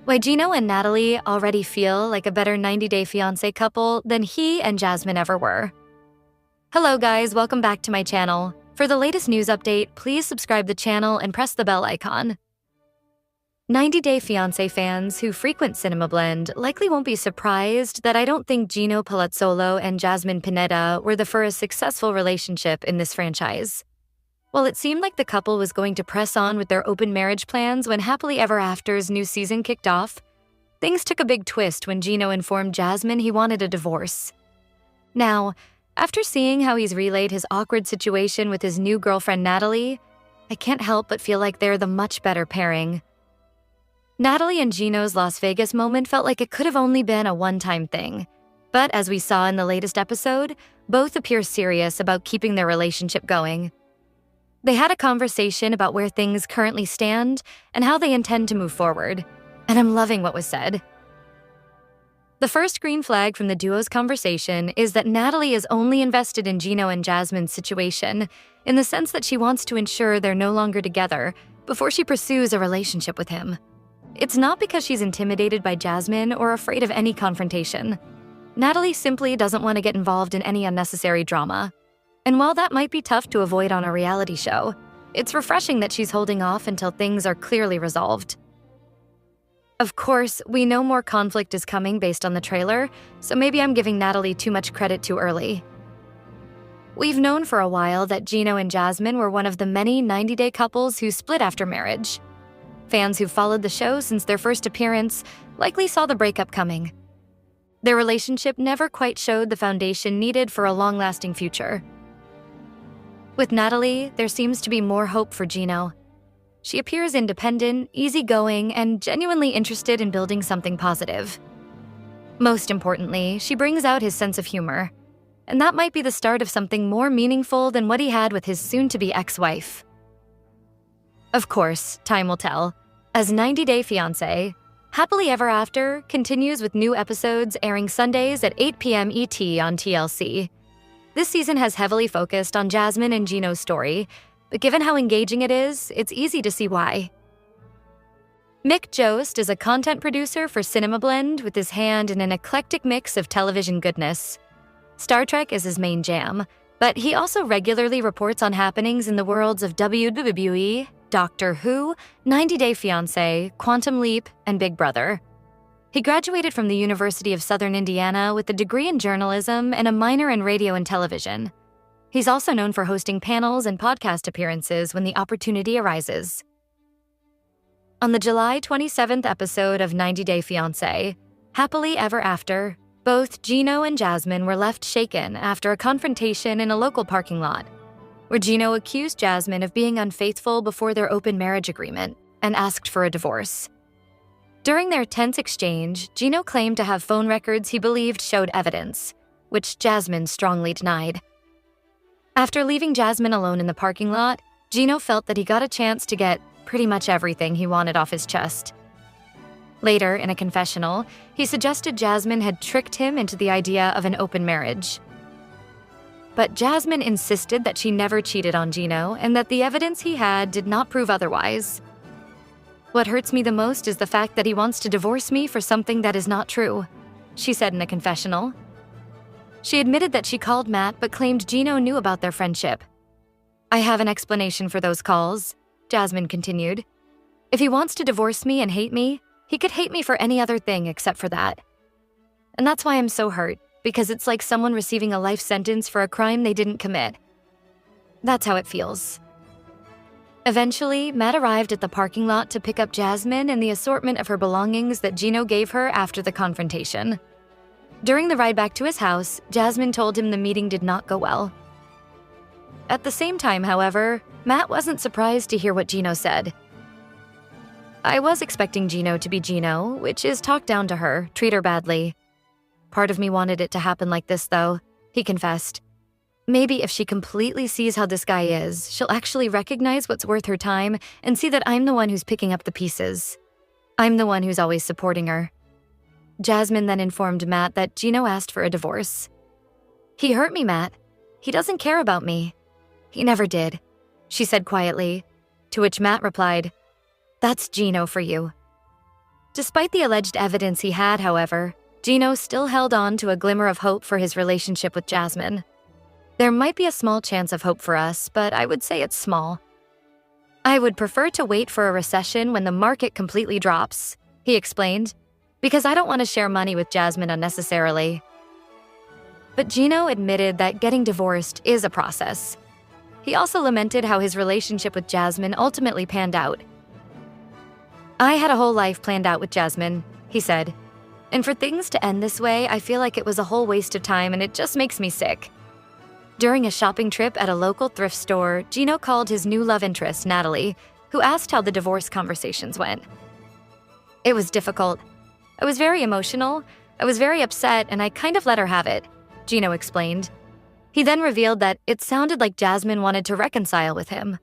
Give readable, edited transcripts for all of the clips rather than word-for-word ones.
Why Gino and Natalie already feel like a better 90-day fiancé couple than he and Jasmine ever were. Hello guys, welcome back to my channel. For the latest news update, please subscribe the channel and press the bell icon. 90-Day Fiancé fans who frequent Cinema Blend likely won't be surprised that I don't think Gino Palazzolo and Jasmine Pineda were the first successful relationship in this franchise. While it seemed like the couple was going to press on with their open marriage plans when Happily Ever After's new season kicked off, things took a big twist when Gino informed Jasmine he wanted a divorce. Now, after seeing how he's relayed his awkward situation with his new girlfriend Natalie, I can't help but feel like they're the much better pairing. Natalie and Gino's Las Vegas moment felt like it could have only been a one-time thing. But as we saw in the latest episode, both appear serious about keeping their relationship going. They had a conversation about where things currently stand and how they intend to move forward, and I'm loving what was said. The first green flag from the duo's conversation is that Natalie is only invested in Gino and Jasmine's situation, in the sense that she wants to ensure they're no longer together before she pursues a relationship with him. It's not because she's intimidated by Jasmine or afraid of any confrontation. Natalie simply doesn't want to get involved in any unnecessary drama. And while that might be tough to avoid on a reality show, it's refreshing that she's holding off until things are clearly resolved. Of course, we know more conflict is coming based on the trailer, so maybe I'm giving Natalie too much credit too early. We've known for a while that Gino and Jasmine were one of the many 90-day couples who split after marriage. Fans who followed the show since their first appearance likely saw the breakup coming. Their relationship never quite showed the foundation needed for a long-lasting future. With Natalie, there seems to be more hope for Gino. She appears independent, easygoing, and genuinely interested in building something positive. Most importantly, she brings out his sense of humor, and that might be the start of something more meaningful than what he had with his soon-to-be ex-wife. Of course, time will tell. As 90-Day Fiancé, Happily Ever After continues with new episodes airing Sundays at 8 p.m. ET on TLC. This season has heavily focused on Jasmine and Gino's story, but given how engaging it is, it's easy to see why. Mick Jost is a content producer for Cinema Blend with his hand in an eclectic mix of television goodness. Star Trek is his main jam, but he also regularly reports on happenings in the worlds of WWE, Doctor Who, 90-Day Fiancé, Quantum Leap, and Big Brother. He graduated from the University of Southern Indiana with a degree in journalism and a minor in radio and television. He's also known for hosting panels and podcast appearances when the opportunity arises. On the July 27th episode of 90-Day Fiancé, Happily Ever After, both Gino and Jasmine were left shaken after a confrontation in a local parking lot, where Gino accused Jasmine of being unfaithful before their open marriage agreement and asked for a divorce. During their tense exchange, Gino claimed to have phone records he believed showed evidence, which Jasmine strongly denied. After leaving Jasmine alone in the parking lot, Gino felt that he got a chance to get pretty much everything he wanted off his chest. Later, in a confessional, he suggested Jasmine had tricked him into the idea of an open marriage. But Jasmine insisted that she never cheated on Gino and that the evidence he had did not prove otherwise. What hurts me the most is the fact that he wants to divorce me for something that is not true, she said in a confessional. She admitted that she called Matt but claimed Gino knew about their friendship. I have an explanation for those calls, Jasmine continued. If he wants to divorce me and hate me, he could hate me for any other thing except for that. And that's why I'm so hurt, because it's like someone receiving a life sentence for a crime they didn't commit. That's how it feels. Eventually, Matt arrived at the parking lot to pick up Jasmine and the assortment of her belongings that Gino gave her after the confrontation. During the ride back to his house, Jasmine told him the meeting did not go well. At the same time, however, Matt wasn't surprised to hear what Gino said. I was expecting Gino to be Gino, which is talk down to her, treat her badly. Part of me wanted it to happen like this, though, he confessed. Maybe if she completely sees how this guy is, she'll actually recognize what's worth her time and see that I'm the one who's picking up the pieces. I'm the one who's always supporting her. Jasmine then informed Matt that Gino asked for a divorce. He hurt me, Matt. He doesn't care about me. He never did, she said quietly, to which Matt replied, That's Gino for you. Despite the alleged evidence he had, however, Gino still held on to a glimmer of hope for his relationship with Jasmine. There might be a small chance of hope for us, but I would say it's small. I would prefer to wait for a recession when the market completely drops, he explained, because I don't want to share money with Jasmine unnecessarily. But Gino admitted that getting divorced is a process. He also lamented how his relationship with Jasmine ultimately panned out. I had a whole life planned out with Jasmine, he said. And for things to end this way, I feel like it was a whole waste of time and it just makes me sick. During a shopping trip at a local thrift store, Gino called his new love interest, Natalie, who asked how the divorce conversations went. It was difficult. I was very emotional, I was very upset, and I kind of let her have it, Gino explained. He then revealed that it sounded like Jasmine wanted to reconcile with him.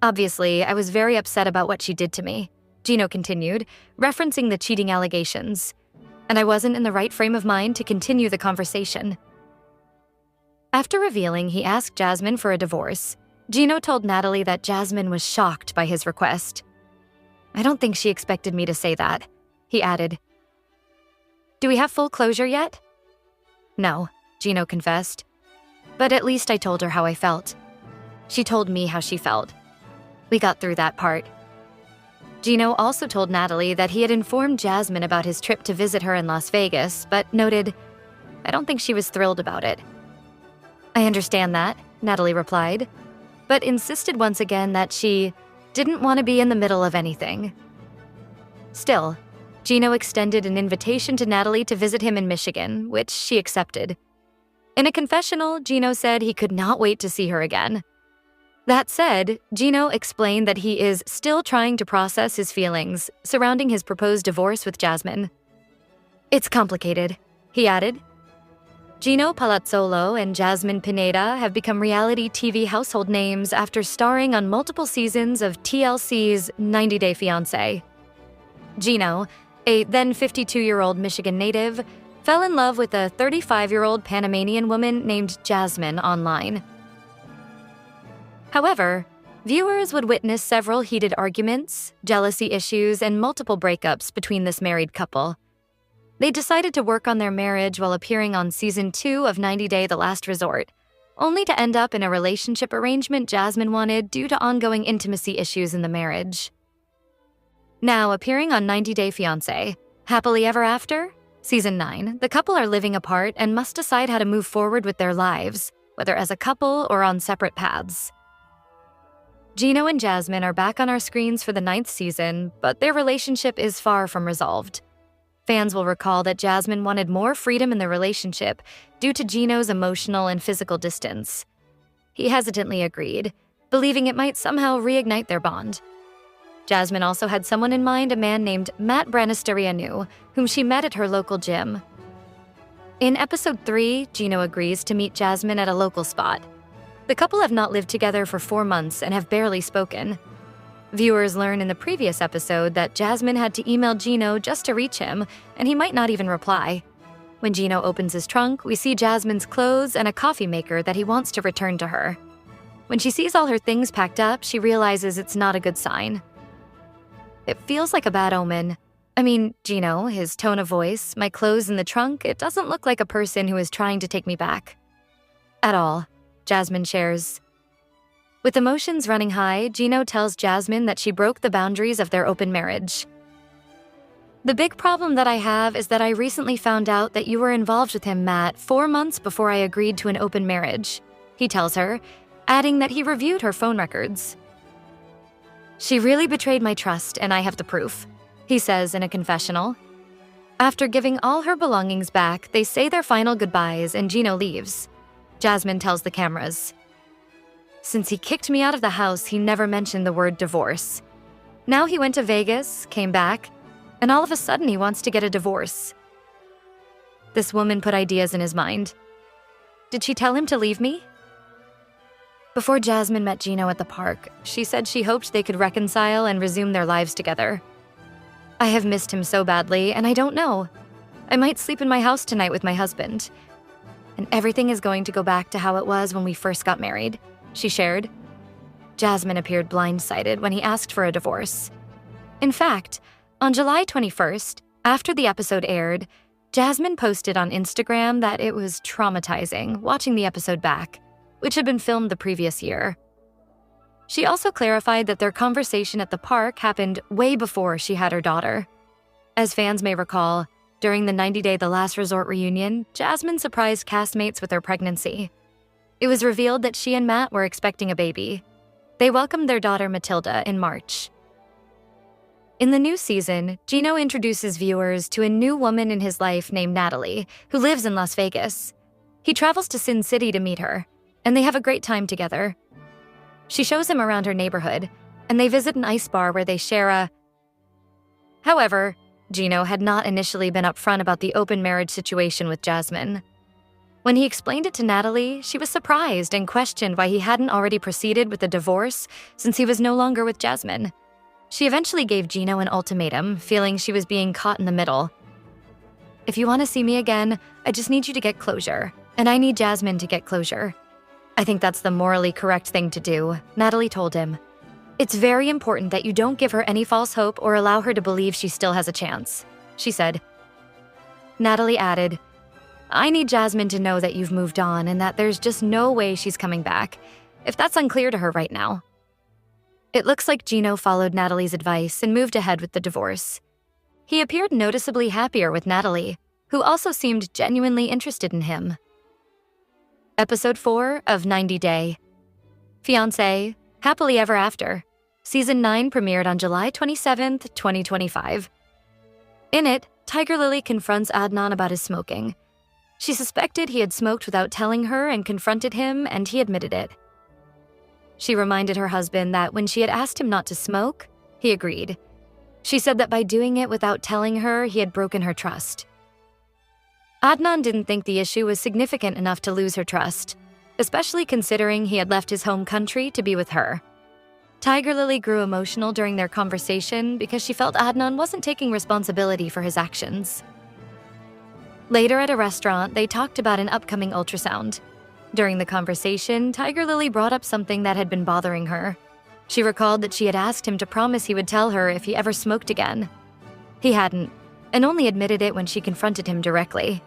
Obviously, I was very upset about what she did to me, Gino continued, referencing the cheating allegations, and I wasn't in the right frame of mind to continue the conversation. After revealing he asked Jasmine for a divorce, Gino told Natalie that Jasmine was shocked by his request. I don't think she expected me to say that, he added. Do we have full closure yet? No, Gino confessed. But at least I told her how I felt. She told me how she felt. We got through that part. Gino also told Natalie that he had informed Jasmine about his trip to visit her in Las Vegas, but noted, I don't think she was thrilled about it. I understand that, Natalie replied, but insisted once again that she didn't want to be in the middle of anything. Still, Gino extended an invitation to Natalie to visit him in Michigan, which she accepted. In a confessional, Gino said he could not wait to see her again. That said, Gino explained that he is still trying to process his feelings surrounding his proposed divorce with Jasmine. It's complicated, he added. Gino Palazzolo and Jasmine Pineda have become reality TV household names after starring on multiple seasons of TLC's 90 Day Fiancé. Gino, a then 52-year-old Michigan native, fell in love with a 35-year-old Panamanian woman named Jasmine online. However, viewers would witness several heated arguments, jealousy issues, and multiple breakups between this married couple. They decided to work on their marriage while appearing on Season 2 of 90 Day The Last Resort, only to end up in a relationship arrangement Jasmine wanted due to ongoing intimacy issues in the marriage. Now appearing on 90 Day Fiancé, Happily Ever After, Season 9, the couple are living apart and must decide how to move forward with their lives, whether as a couple or on separate paths. Gino and Jasmine are back on our screens for the 9th season, but their relationship is far from resolved. Fans will recall that Jasmine wanted more freedom in the relationship due to Gino's emotional and physical distance. He hesitantly agreed, believing it might somehow reignite their bond. Jasmine also had someone in mind, a man named Matt Branasterianu, whom she met at her local gym. In episode 3, Gino agrees to meet Jasmine at a local spot. The couple have not lived together for 4 months and have barely spoken. Viewers learn in the previous episode that Jasmine had to email Gino just to reach him, and he might not even reply. When Gino opens his trunk, we see Jasmine's clothes and a coffee maker that he wants to return to her. When she sees all her things packed up, she realizes it's not a good sign. It feels like a bad omen. I mean, Gino, his tone of voice, my clothes in the trunk, it doesn't look like a person who is trying to take me back. At all, Jasmine shares. With emotions running high, Gino tells Jasmine that she broke the boundaries of their open marriage. The big problem that I have is that I recently found out that you were involved with him, Matt, 4 months before I agreed to an open marriage, he tells her, adding that he reviewed her phone records. She really betrayed my trust, and I have the proof, he says in a confessional. After giving all her belongings back, they say their final goodbyes and Gino leaves. Jasmine tells the cameras, since he kicked me out of the house, he never mentioned the word divorce. Now he went to Vegas, came back, and all of a sudden he wants to get a divorce. This woman put ideas in his mind. Did she tell him to leave me? Before Jasmine met Gino at the park, she said she hoped they could reconcile and resume their lives together. I have missed him so badly, and I don't know. I might sleep in my house tonight with my husband. And everything is going to go back to how it was when we first got married, she shared. Jasmine appeared blindsided when he asked for a divorce. In fact, On July 21st, after the episode aired, Jasmine posted on Instagram that it was traumatizing watching the episode back, which had been filmed the previous year. She also clarified that their conversation at the park happened way before she had her daughter. As fans may recall, during the 90-day The Last Resort reunion, Jasmine surprised castmates with her pregnancy. It was revealed that she and Matt were expecting a baby. They welcomed their daughter Matilda in March. In the new season, Gino introduces viewers to a new woman in his life named Natalie, who lives in Las Vegas. He travels to Sin City to meet her, and they have a great time together. She shows him around her neighborhood, and they visit an ice bar where they share a... However, Gino had not initially been upfront about the open marriage situation with Jasmine. When he explained it to Natalie, she was surprised and questioned why he hadn't already proceeded with the divorce since he was no longer with Jasmine. She eventually gave Gino an ultimatum, feeling she was being caught in the middle. "If you want to see me again, I just need you to get closure, and I need Jasmine to get closure. I think that's the morally correct thing to do," Natalie told him. "It's very important that you don't give her any false hope or allow her to believe she still has a chance," she said. Natalie added, "I need Jasmine to know that you've moved on and that there's just no way she's coming back, if that's unclear to her right now." It looks like Gino followed Natalie's advice and moved ahead with the divorce. He appeared noticeably happier with Natalie, who also seemed genuinely interested in him. Episode 4 of 90 Day. Fiancé, Happily Ever After. Season 9 premiered on July 27th, 2025. In it, Tiger Lily confronts Adnan about his smoking. She suspected he had smoked without telling her and confronted him, and he admitted it. She reminded her husband that when she had asked him not to smoke, he agreed. She said that by doing it without telling her, he had broken her trust. Adnan didn't think the issue was significant enough to lose her trust, especially considering he had left his home country to be with her. Tiger Lily grew emotional during their conversation because she felt Adnan wasn't taking responsibility for his actions. Later at a restaurant, they talked about an upcoming ultrasound. During the conversation, Tiger Lily brought up something that had been bothering her. She recalled that she had asked him to promise he would tell her if he ever smoked again. He hadn't, and only admitted it when she confronted him directly.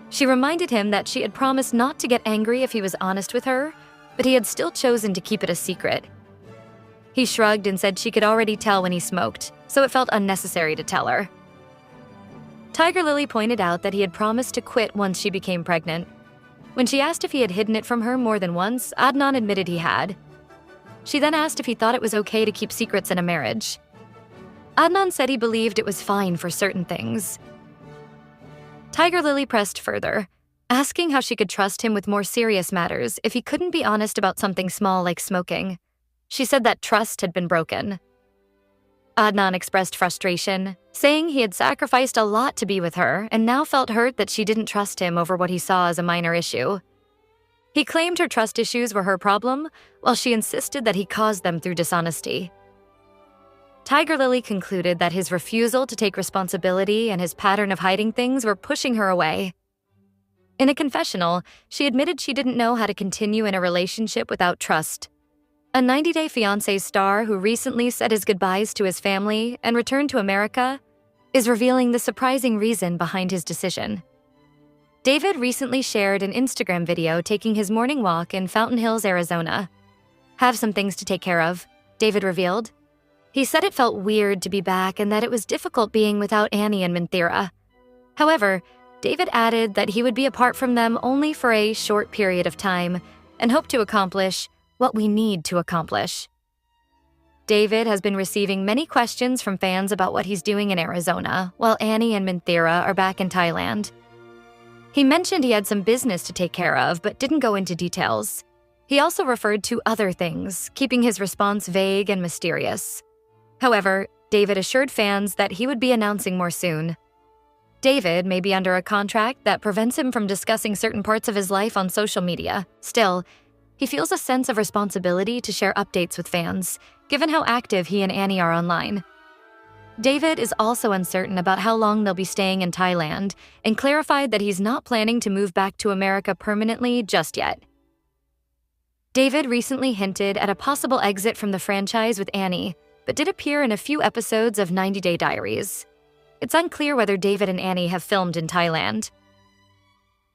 She reminded him that she had promised not to get angry if he was honest with her, but he had still chosen to keep it a secret. He shrugged and said she could already tell when he smoked, so it felt unnecessary to tell her. Tiger Lily pointed out that he had promised to quit once she became pregnant. When she asked if he had hidden it from her more than once, Adnan admitted he had. She then asked if he thought it was okay to keep secrets in a marriage. Adnan said he believed it was fine for certain things. Tiger Lily pressed further, asking how she could trust him with more serious matters if he couldn't be honest about something small like smoking. She said that trust had been broken. Adnan expressed frustration, saying he had sacrificed a lot to be with her and now felt hurt that she didn't trust him over what he saw as a minor issue. He claimed her trust issues were her problem, while she insisted that he caused them through dishonesty. Tiger Lily concluded that his refusal to take responsibility and his pattern of hiding things were pushing her away. In a confessional, she admitted she didn't know how to continue in a relationship without trust. A 90-Day Fiancé star who recently said his goodbyes to his family and returned to America is revealing the surprising reason behind his decision. David recently shared an Instagram video taking his morning walk in Fountain Hills, Arizona. "Have some things to take care of," David revealed. He said it felt weird to be back and that it was difficult being without Annie and Minthira. However, David added that he would be apart from them only for a short period of time and hoped to accomplish what we need to accomplish. David has been receiving many questions from fans about what he's doing in Arizona, while Annie and Minthira are back in Thailand. He mentioned he had some business to take care of, but didn't go into details. He also referred to other things, keeping his response vague and mysterious. However, David assured fans that he would be announcing more soon. David may be under a contract that prevents him from discussing certain parts of his life on social media. Still, he feels a sense of responsibility to share updates with fans, given how active he and Annie are online. David is also uncertain about how long they'll be staying in Thailand and clarified that he's not planning to move back to America permanently just yet. David recently hinted at a possible exit from the franchise with Annie, but did appear in a few episodes of 90 Day Diaries. It's unclear whether David and Annie have filmed in Thailand.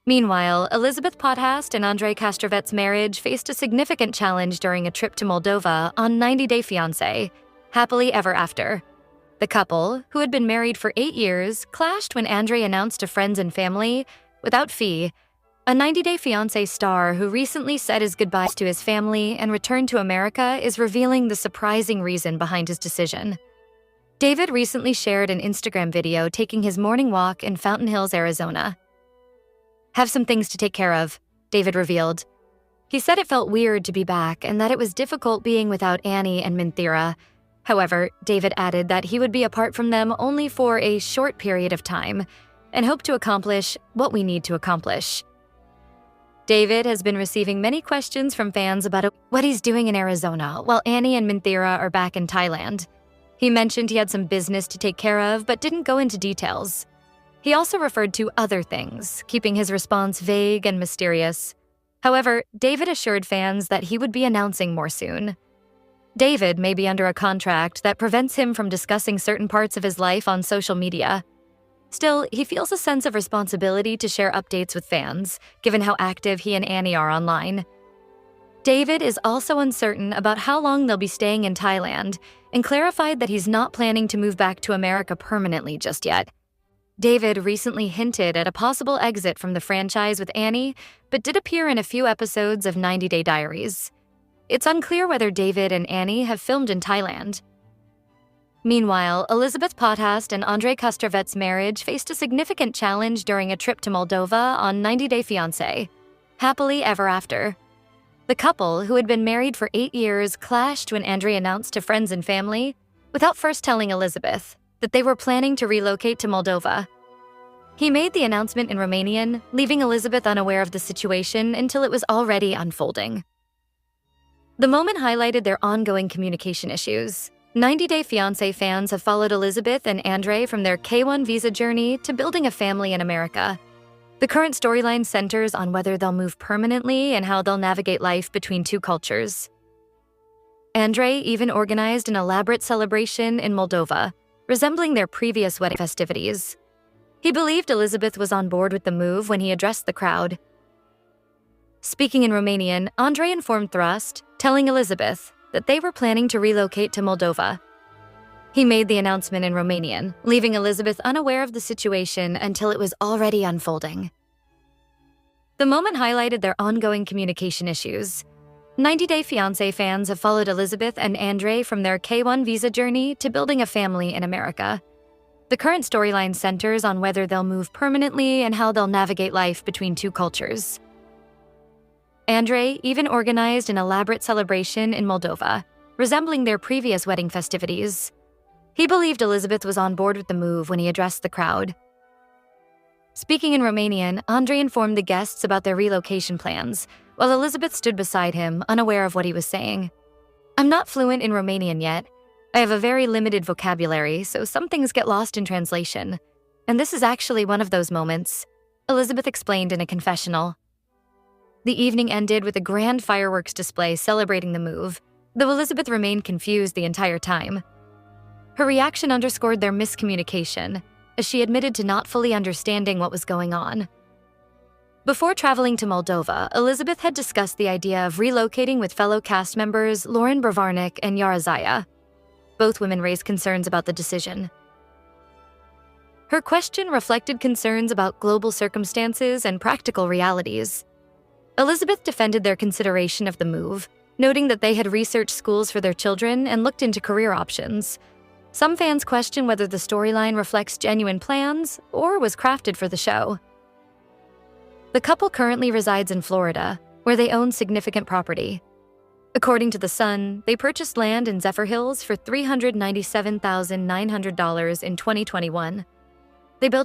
Meanwhile, Elizabeth Podhast and Andrei Castrovet's marriage faced a significant challenge during a trip to Moldova on 90 Day Fiancé, Happily Ever After. The couple, who had been married for 8 years, clashed when Andrei announced to friends and family, without fee, a 90 Day Fiancé star who recently said his goodbyes to his family and returned to America is revealing the surprising reason behind his decision. David recently shared an Instagram video taking his morning walk in Fountain Hills, Arizona. "Have some things to take care of," David revealed. He said it felt weird to be back and that it was difficult being without Annie and Minthira. However, David added that he would be apart from them only for a short period of time and hope to accomplish what we need to accomplish. David has been receiving many questions from fans about what he's doing in Arizona while Annie and Minthira are back in Thailand. He mentioned he had some business to take care of but didn't go into details. He also referred to other things, keeping his response vague and mysterious. However, David assured fans that he would be announcing more soon. David may be under a contract that prevents him from discussing certain parts of his life on social media. Still, he feels a sense of responsibility to share updates with fans, given how active he and Annie are online. David is also uncertain about how long they'll be staying in Thailand and clarified that he's not planning to move back to America permanently just yet. David recently hinted at a possible exit from the franchise with Annie, but did appear in a few episodes of 90 Day Diaries. It's unclear whether David and Annie have filmed in Thailand. Meanwhile, Elizabeth Podhast and Andrei Castrovet's marriage faced a significant challenge during a trip to Moldova on 90 Day Fiancé, Happily Ever After. The couple, who had been married for 8 years, clashed when Andrei announced to friends and family, without first telling Elizabeth, that they were planning to relocate to Moldova. He made the announcement in Romanian, leaving Elizabeth unaware of the situation until it was already unfolding. The moment highlighted their ongoing communication issues. 90 Day Fiancé fans have followed Elizabeth and Andrei from their K-1 visa journey to building a family in America. The current storyline centers on whether they'll move permanently and how they'll navigate life between two cultures. Andrei even organized an elaborate celebration in Moldova, resembling their previous wedding festivities. He believed Elizabeth was on board with the move when he addressed the crowd. Speaking in Romanian, Andrei informed Thrust, telling Elizabeth that they were planning to relocate to Moldova. He made the announcement in Romanian, leaving Elizabeth unaware of the situation until it was already unfolding. The moment highlighted their ongoing communication issues. 90 Day Fiancé fans have followed Elizabeth and Andrei from their K-1 visa journey to building a family in America. The current storyline centers on whether they'll move permanently and how they'll navigate life between two cultures. Andrei even organized an elaborate celebration in Moldova, resembling their previous wedding festivities. He believed Elizabeth was on board with the move when he addressed the crowd. Speaking in Romanian, Andrei informed the guests about their relocation plans, while Elizabeth stood beside him, unaware of what he was saying. "I'm not fluent in Romanian yet. I have a very limited vocabulary, so some things get lost in translation. And this is actually one of those moments," Elizabeth explained in a confessional. The evening ended with a grand fireworks display celebrating the move, though Elizabeth remained confused the entire time. Her reaction underscored their miscommunication, as she admitted to not fully understanding what was going on. Before traveling to Moldova, Elizabeth had discussed the idea of relocating with fellow cast members Lauren Bravarnik and Yara Zaya. Both women raised concerns about the decision. Her question reflected concerns about global circumstances and practical realities. Elizabeth defended their consideration of the move, noting that they had researched schools for their children and looked into career options. Some fans question whether the storyline reflects genuine plans or was crafted for the show. The couple currently resides in Florida, where they own significant property. According to The Sun, they purchased land in Zephyr Hills for $397,900 in 2021. They built